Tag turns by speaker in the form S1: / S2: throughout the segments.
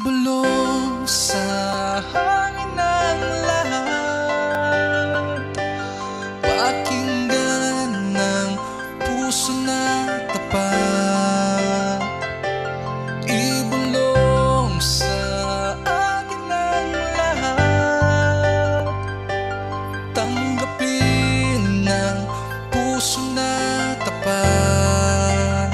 S1: Ibulong sa hangin ng lahat, pakinggan ng puso na tapat. Ibulong sa akin ang lahat, tanggapin ng puso na tapat.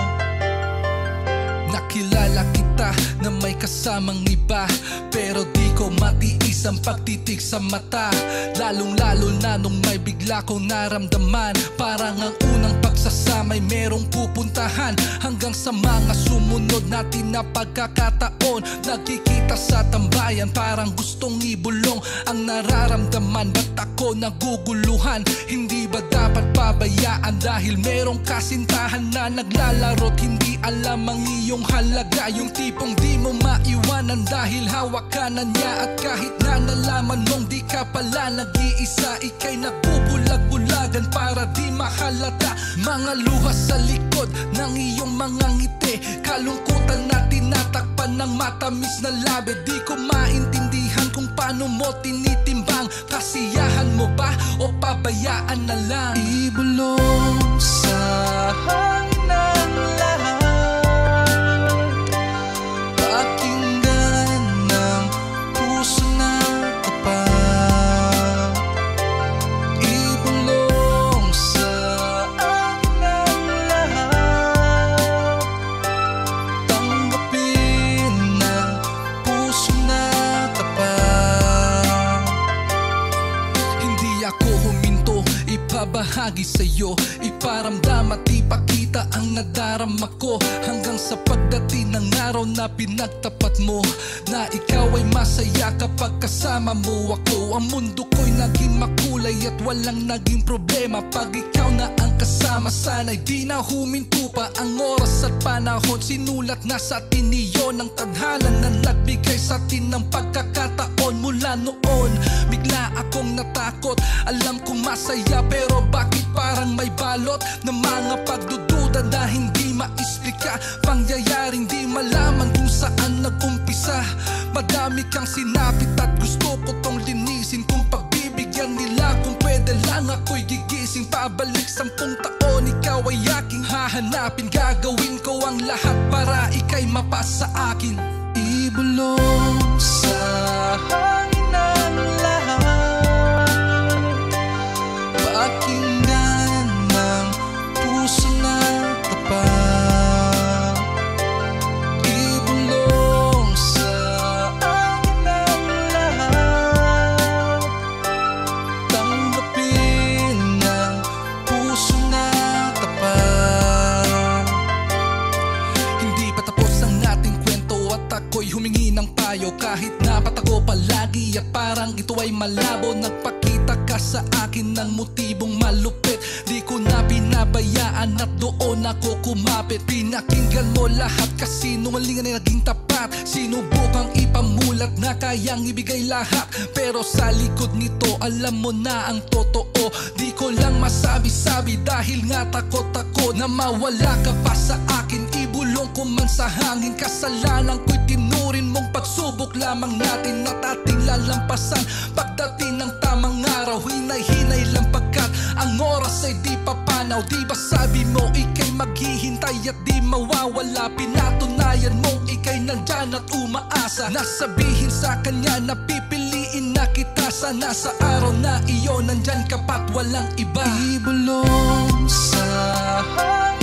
S1: Nakilala kita na may kasamang iba, pero di ko matiis ang pagtitig sa mata. Lalong-lalo na nung may bigla kong naramdaman, parang ang unang pagsasamay merong pupuntahan. Hanggang sa mga sumunod natin na pagkakataon, nagkikita sa tambayan, parang gustong ibulong ang nararamdaman. Ba't ako naguguluhan? Hindi ba dapat pabayaan dahil merong kasintahan na naglalaro't hindi alam ang iyong halaga? Yung tipong di mo maiwanan dahil hawak ka na niya, at kahit na nalaman mong di ka pala nag-iisa, ika'y nagbubulag-bulagan para di mahalata. Mga luha sa likod ng iyong mga ngiti, kalungkutan na tinatakpan ng matamis na labi. Di ko maintindihan kung paano mo tinitimbang, kasiyahan mo ba o pabayaan na lang? Ibulong sa hangin ng lahat, pakinggan ng puso na tapat. Ibulong sa akin ang lahat, tanggapin ng puso na tapat. Hindi ako huminto, ipabahagi sa'yo, iparamdam at ipakita ang nadarama ko, hanggang sa pagdating ng araw na pinagtapat mo, na ikaw ay masaya kapag kasama mo ako. Ang mundo ko'y naging makulay at walang naging problema pag ikaw na ang kasama. Sana'y di na huminto pa ang oras at panahon, sinulat na sa atin iyon ng tadhana na nagbigay sa atin ng pagkakataon. Mula noon, bigla akong natakot, alam kong masaya pero bakit parang may balot na mga pagdududa na hindi maisplika, pangyayaring di malaman kung saan nag-umpisa. Madami kang sinapit at gusto ko tong linisin, kung pagbibigyan nila kung pwede lang ako'y gigising. Pabalik 10 taon, ikaw ay aking hahanapin, gagawin ko ang lahat para ika'y mapasa akin. Ibulong sa hangin ng lahat, pakinggan ng puso na tapat. Ibulong sa akin ang lahat, tanggapin ng puso na tapat. Hindi pa tapos ang ating kwento at ako'y humingi ng payo, kahit napatago palagi at parang ito ay malabo. Nagpakita ka sa akin ng motibong malupit, di ko na pinabayaan at doon ako kumapit. Pinakinggan mo lahat kasi nungalingan ay naging tapat, sinubukang ipamulat na kayang ibigay lahat, pero sa likod nito alam mo na ang totoo. Di ko lang masabi-sabi dahil nga takot ako na mawala ka pa sa akin. Ibulong ko man sa hangin, kasalanan ko'y tinurin mong pagsubok lamang natin at ating lalampasan. Pagdating ng tamang araw, hinay-hinay lang pagkat ang oras ay di papanaw. Di ba sabi mo ika'y maghihintay at di mawawala, pinatunayan mong ika'y nandyan at umaasa. Nasabihin sa kanya na pipiliin na kita, sana sa araw na iyon nandyan ka pa't walang iba. Ibulong sa hangin